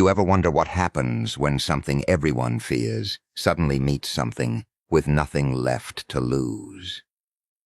You ever wonder what happens when something everyone fears suddenly meets something with nothing left to lose?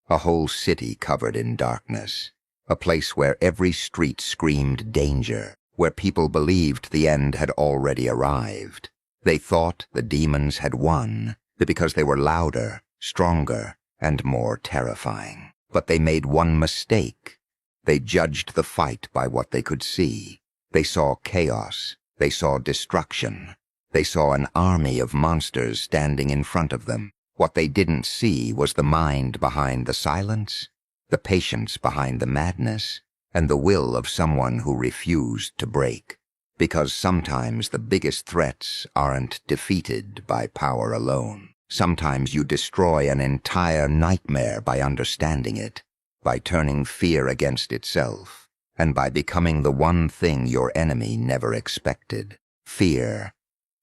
A whole city covered in darkness. A place where every street screamed danger, where people believed the end had already arrived. They thought the demons had won because they were louder, stronger, and more terrifying. But they made one mistake. They judged the fight by what they could see. They saw chaos. They saw destruction. They saw an army of monsters standing in front of them. What they didn't see was the mind behind the silence, the patience behind the madness, and the will of someone who refused to break. Because sometimes the biggest threats aren't defeated by power alone. Sometimes you destroy an entire nightmare by understanding it, by turning fear against itself, and by becoming the one thing your enemy never expected. Fear.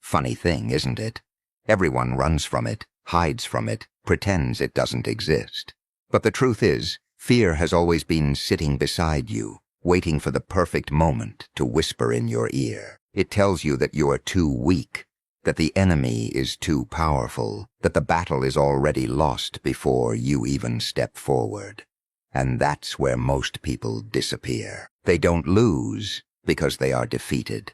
Funny thing, isn't it? Everyone runs from it, hides from it, pretends it doesn't exist. But the truth is, fear has always been sitting beside you, waiting for the perfect moment to whisper in your ear. It tells you that you are too weak, that the enemy is too powerful, that the battle is already lost before you even step forward. And that's where most people disappear. They don't lose because they are defeated.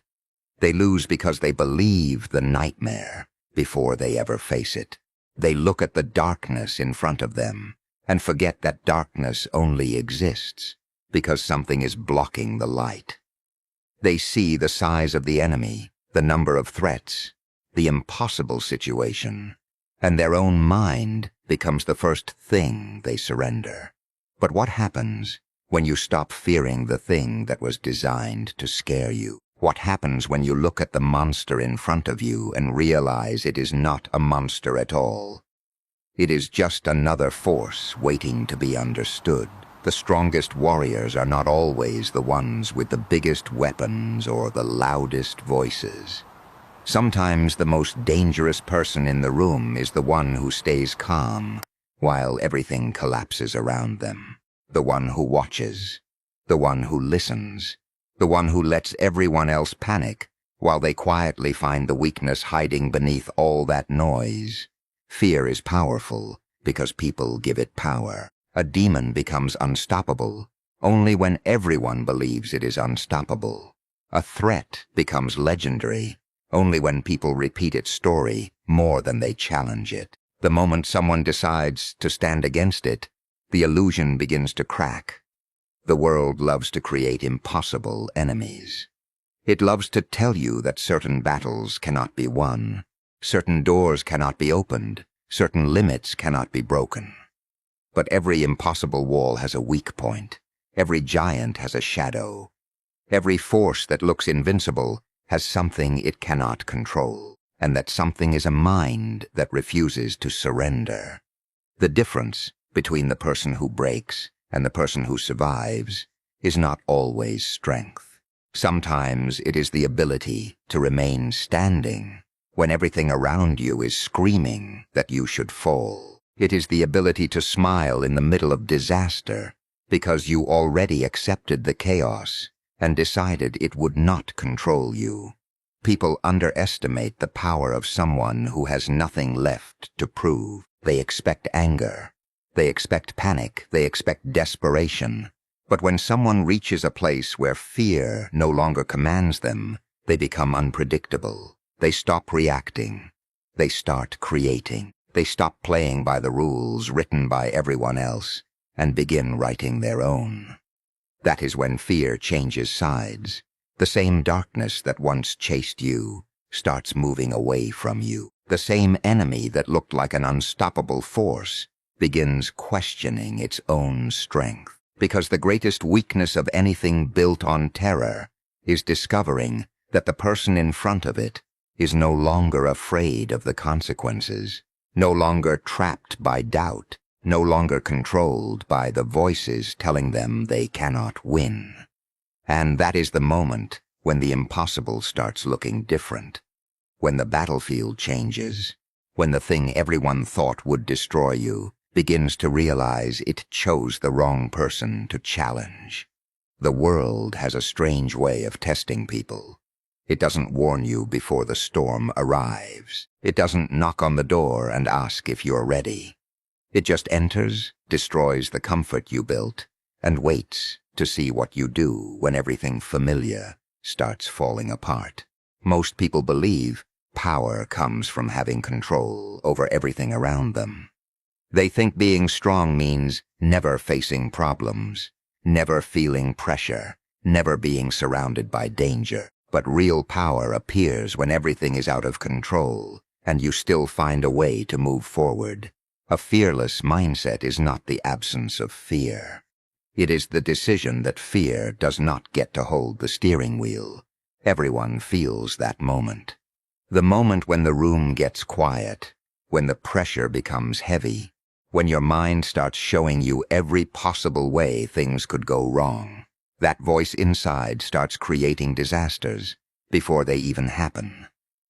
They lose because they believe the nightmare before they ever face it. They look at the darkness in front of them and forget that darkness only exists because something is blocking the light. They see the size of the enemy, the number of threats, the impossible situation, and their own mind becomes the first thing they surrender. But what happens when you stop fearing the thing that was designed to scare you? What happens when you look at the monster in front of you and realize it is not a monster at all? It is just another force waiting to be understood. The strongest warriors are not always the ones with the biggest weapons or the loudest voices. Sometimes the most dangerous person in the room is the one who stays calm while everything collapses around them. The one who watches, the one who listens, the one who lets everyone else panic while they quietly find the weakness hiding beneath all that noise. Fear is powerful because people give it power. A demon becomes unstoppable only when everyone believes it is unstoppable. A threat becomes legendary only when people repeat its story more than they challenge it. The moment someone decides to stand against it, the illusion begins to crack. The world loves to create impossible enemies. It loves to tell you that certain battles cannot be won, certain doors cannot be opened, certain limits cannot be broken. But every impossible wall has a weak point. Every giant has a shadow. Every force that looks invincible has something it cannot control, and that something is a mind that refuses to surrender. The difference between the person who breaks and the person who survives is not always strength. Sometimes it is the ability to remain standing when everything around you is screaming that you should fall. It is the ability to smile in the middle of disaster because you already accepted the chaos and decided it would not control you. People underestimate the power of someone who has nothing left to prove. They expect anger. They expect panic. They expect desperation. But when someone reaches a place where fear no longer commands them, they become unpredictable. They stop reacting. They start creating. They stop playing by the rules written by everyone else and begin writing their own. That is when fear changes sides. The same darkness that once chased you starts moving away from you. The same enemy that looked like an unstoppable force begins questioning its own strength. Because the greatest weakness of anything built on terror is discovering that the person in front of it is no longer afraid of the consequences, no longer trapped by doubt, no longer controlled by the voices telling them they cannot win. And that is the moment when the impossible starts looking different, when the battlefield changes, when the thing everyone thought would destroy you begins to realize it chose the wrong person to challenge. The world has a strange way of testing people. It doesn't warn you before the storm arrives. It doesn't knock on the door and ask if you're ready. It just enters, destroys the comfort you built, and waits to see what you do when everything familiar starts falling apart. Most people believe power comes from having control over everything around them. They think being strong means never facing problems, never feeling pressure, never being surrounded by danger. But real power appears when everything is out of control, and you still find a way to move forward. A fearless mindset is not the absence of fear. It is the decision that fear does not get to hold the steering wheel. Everyone feels that moment. The moment when the room gets quiet, when the pressure becomes heavy, when your mind starts showing you every possible way things could go wrong. That voice inside starts creating disasters before they even happen.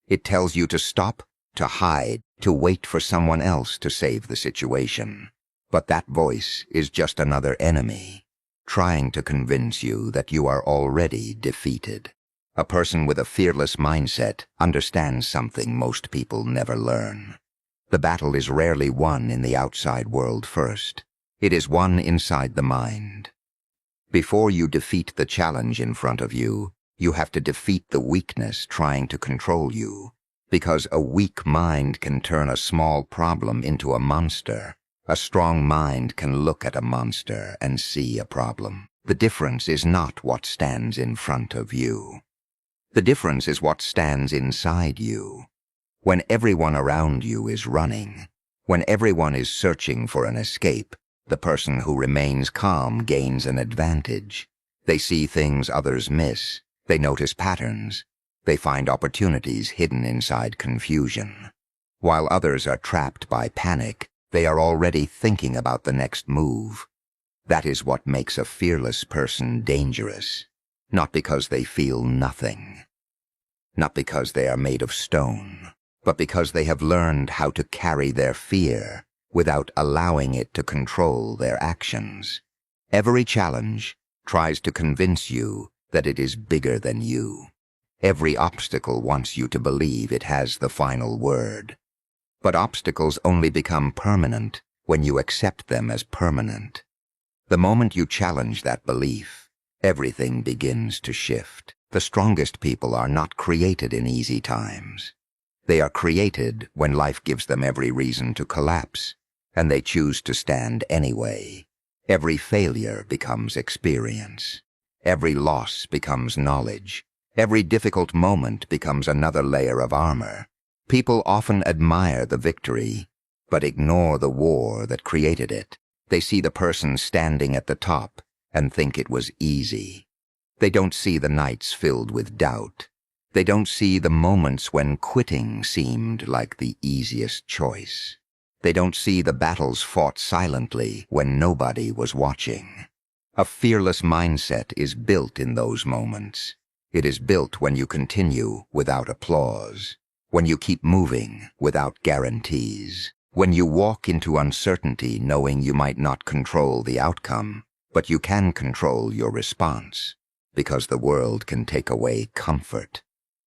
It tells you to stop, to hide, to wait for someone else to save the situation. But that voice is just another enemy, trying to convince you that you are already defeated. A person with a fearless mindset understands something most people never learn. The battle is rarely won in the outside world first. It is won inside the mind. Before you defeat the challenge in front of you, you have to defeat the weakness trying to control you. Because a weak mind can turn a small problem into a monster. A strong mind can look at a monster and see a problem. The difference is not what stands in front of you. The difference is what stands inside you. When everyone around you is running, when everyone is searching for an escape, the person who remains calm gains an advantage. They see things others miss. They notice patterns. They find opportunities hidden inside confusion. While others are trapped by panic, they are already thinking about the next move. That is what makes a fearless person dangerous. Not because they feel nothing. Not because they are made of stone, but because they have learned how to carry their fear without allowing it to control their actions. Every challenge tries to convince you that it is bigger than you. Every obstacle wants you to believe it has the final word. But obstacles only become permanent when you accept them as permanent. The moment you challenge that belief, everything begins to shift. The strongest people are not created in easy times. They are created when life gives them every reason to collapse, and they choose to stand anyway. Every failure becomes experience. Every loss becomes knowledge. Every difficult moment becomes another layer of armor. People often admire the victory, but ignore the war that created it. They see the person standing at the top and think it was easy. They don't see the nights filled with doubt. They don't see the moments when quitting seemed like the easiest choice. They don't see the battles fought silently when nobody was watching. A fearless mindset is built in those moments. It is built when you continue without applause, when you keep moving without guarantees, when you walk into uncertainty knowing you might not control the outcome, but you can control your response, because the world can take away comfort.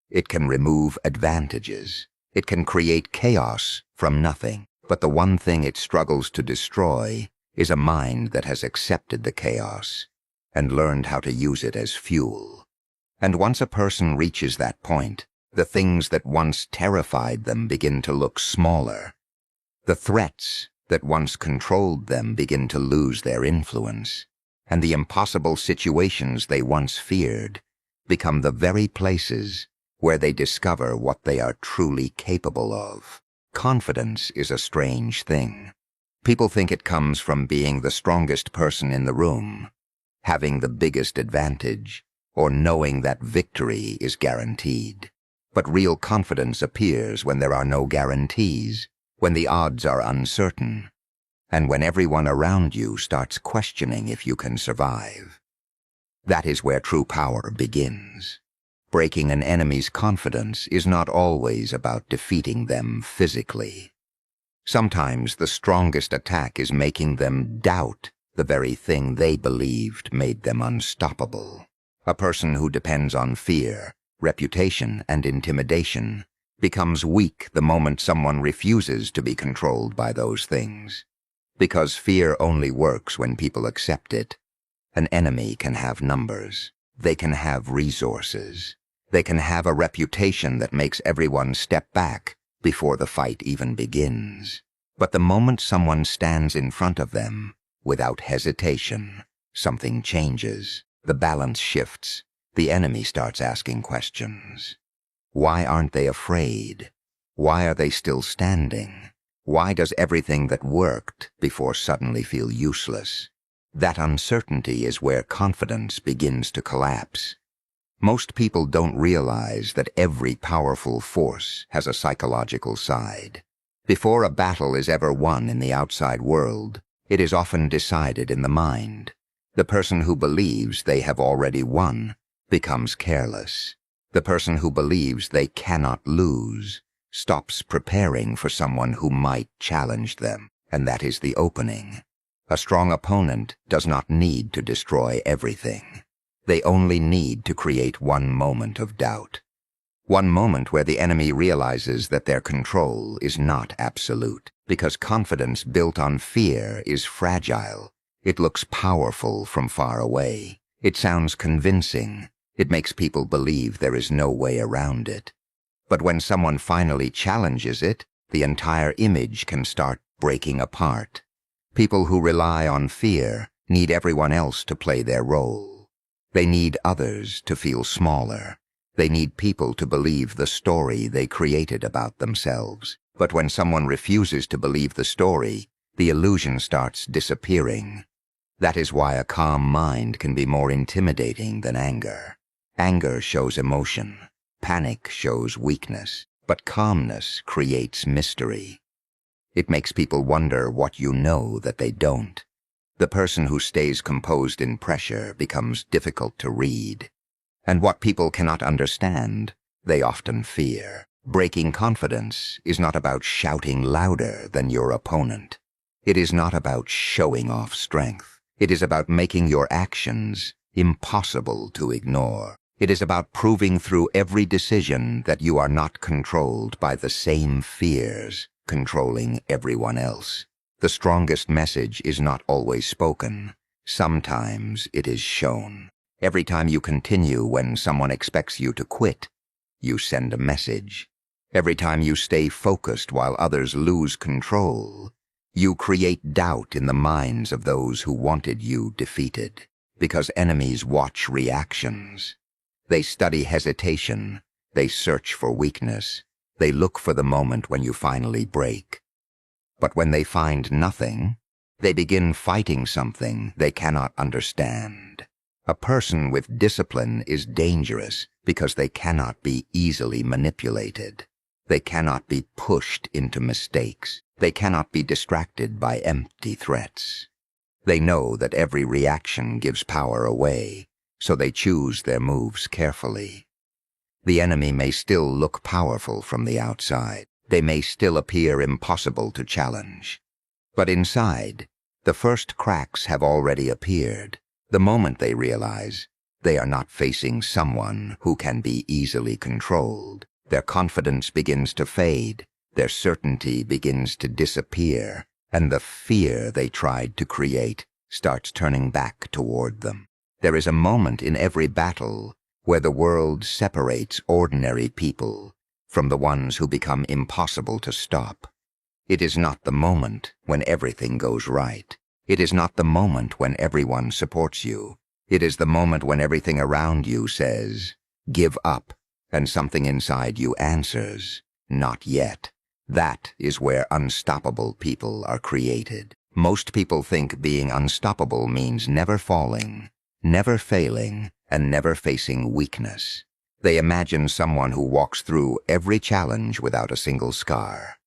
It can remove advantages. It can create chaos from nothing. But the one thing it struggles to destroy is a mind that has accepted the chaos and learned how to use it as fuel. And once a person reaches that point, the things that once terrified them begin to look smaller. The threats that once controlled them begin to lose their influence, and the impossible situations they once feared become the very places where they discover what they are truly capable of. Confidence is a strange thing. People think it comes from being the strongest person in the room, having the biggest advantage, or knowing that victory is guaranteed. But real confidence appears when there are no guarantees, when the odds are uncertain, and when everyone around you starts questioning if you can survive. That is where true power begins. Breaking an enemy's confidence is not always about defeating them physically. Sometimes the strongest attack is making them doubt the very thing they believed made them unstoppable. A person who depends on fear reputation, and intimidation, becomes weak the moment someone refuses to be controlled by those things. Because fear only works when people accept it. An enemy can have numbers. They can have resources. They can have a reputation that makes everyone step back before the fight even begins. But the moment someone stands in front of them, without hesitation, something changes. The balance shifts. The enemy starts asking questions. Why aren't they afraid? Why are they still standing? Why does everything that worked before suddenly feel useless? That uncertainty is where confidence begins to collapse. Most people don't realize that every powerful force has a psychological side. Before a battle is ever won in the outside world, it is often decided in the mind. The person who believes they have already won becomes careless. The person who believes they cannot lose stops preparing for someone who might challenge them, and that is the opening. A strong opponent does not need to destroy everything. They only need to create one moment of doubt. One moment where the enemy realizes that their control is not absolute, because confidence built on fear is fragile. It looks powerful from far away. It sounds convincing. It makes people believe there is no way around it. But when someone finally challenges it, the entire image can start breaking apart. People who rely on fear need everyone else to play their role. They need others to feel smaller. They need people to believe the story they created about themselves. But when someone refuses to believe the story, the illusion starts disappearing. That is why a calm mind can be more intimidating than anger. Anger shows emotion. Panic shows weakness. But calmness creates mystery. It makes people wonder what you know that they don't. The person who stays composed in pressure becomes difficult to read. And what people cannot understand, they often fear. Breaking confidence is not about shouting louder than your opponent. It is not about showing off strength. It is about making your actions impossible to ignore. It is about proving through every decision that you are not controlled by the same fears controlling everyone else. The strongest message is not always spoken. Sometimes it is shown. Every time you continue when someone expects you to quit, you send a message. Every time you stay focused while others lose control, you create doubt in the minds of those who wanted you defeated. Because enemies watch reactions. They study hesitation. They search for weakness. They look for the moment when you finally break. But when they find nothing, they begin fighting something they cannot understand. A person with discipline is dangerous because they cannot be easily manipulated. They cannot be pushed into mistakes. They cannot be distracted by empty threats. They know that every reaction gives power away, so they choose their moves carefully. The enemy may still look powerful from the outside. They may still appear impossible to challenge. But inside, the first cracks have already appeared. The moment they realize they are not facing someone who can be easily controlled, their confidence begins to fade, their certainty begins to disappear, and the fear they tried to create starts turning back toward them. There is a moment in every battle where the world separates ordinary people from the ones who become impossible to stop. It is not the moment when everything goes right. It is not the moment when everyone supports you. It is the moment when everything around you says, "Give up," and something inside you answers, "Not yet." That is where unstoppable people are created. Most people think being unstoppable means never falling, never failing, and never facing weakness. They imagine someone who walks through every challenge without a single scar.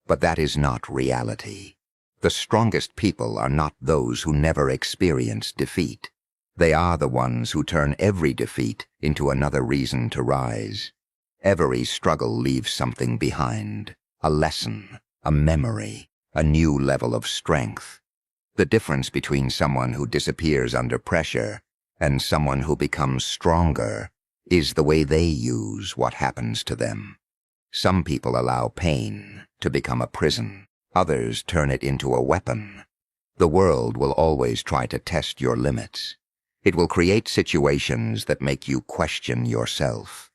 But that is not reality. The strongest people are not those who never experience defeat. They are the ones who turn every defeat into another reason to rise. Every struggle leaves something behind, a lesson, a memory, a new level of strength. The difference between someone who disappears under pressure and someone who becomes stronger is the way they use what happens to them. Some people allow pain to become a prison. Others turn it into a weapon. The world will always try to test your limits. It will create situations that make you question yourself.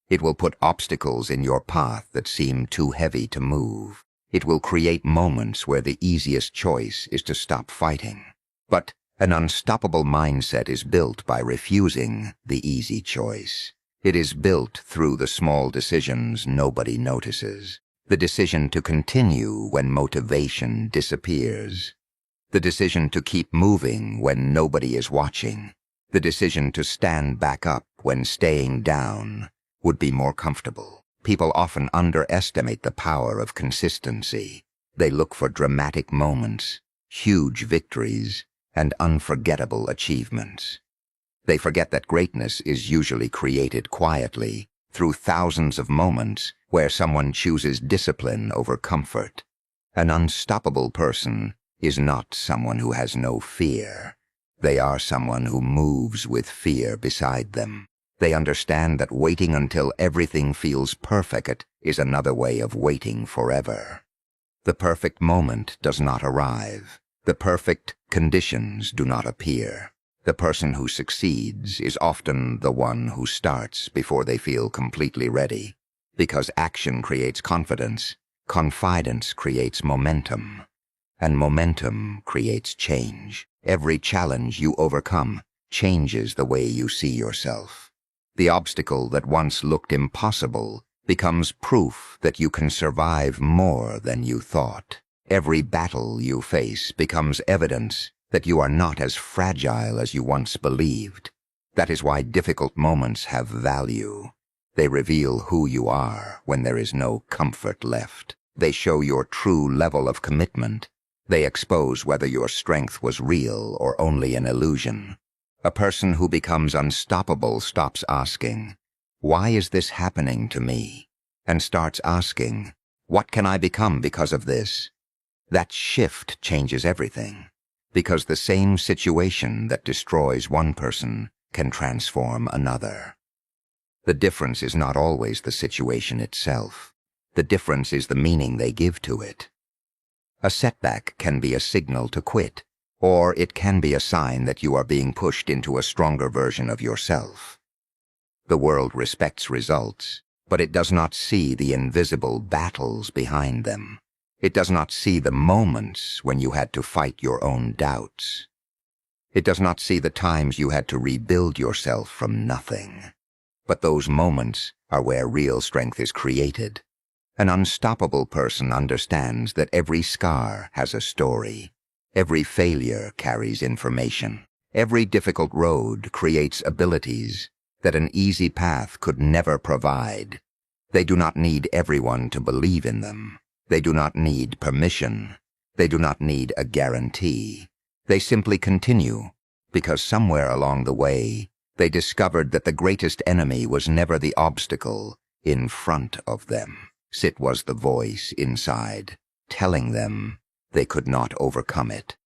It will put obstacles in your path that seem too heavy to move. It will create moments where the easiest choice is to stop fighting. But an unstoppable mindset is built by refusing the easy choice. It is built through the small decisions nobody notices. The decision to continue when motivation disappears. The decision to keep moving when nobody is watching. The decision to stand back up when staying down would be more comfortable. People often underestimate the power of consistency. They look for dramatic moments, huge victories, and unforgettable achievements. They forget that greatness is usually created quietly, through thousands of moments where someone chooses discipline over comfort. An unstoppable person is not someone who has no fear. They are someone who moves with fear beside them. They understand that waiting until everything feels perfect is another way of waiting forever. The perfect moment does not arrive. The perfect conditions do not appear. The person who succeeds is often the one who starts before they feel completely ready. Because action creates confidence, confidence creates momentum, and momentum creates change. Every challenge you overcome changes the way you see yourself. The obstacle that once looked impossible becomes proof that you can survive more than you thought. Every battle you face becomes evidence that you are not as fragile as you once believed. That is why difficult moments have value. They reveal who you are when there is no comfort left. They show your true level of commitment. They expose whether your strength was real or only an illusion. A person who becomes unstoppable stops asking, "Why is this happening to me?" and starts asking, "What can I become because of this?" That shift changes everything, because the same situation that destroys one person can transform another. The difference is not always the situation itself. The difference is the meaning they give to it. A setback can be a signal to quit, or it can be a sign that you are being pushed into a stronger version of yourself. The world respects results, but it does not see the invisible battles behind them. It does not see the moments when you had to fight your own doubts. It does not see the times you had to rebuild yourself from nothing. But those moments are where real strength is created. An unstoppable person understands that every scar has a story. Every failure carries information. Every difficult road creates abilities that an easy path could never provide. They do not need everyone to believe in them. They do not need permission. They do not need a guarantee. They simply continue, because somewhere along the way, they discovered that the greatest enemy was never the obstacle in front of them. It was the voice inside, telling them they could not overcome it.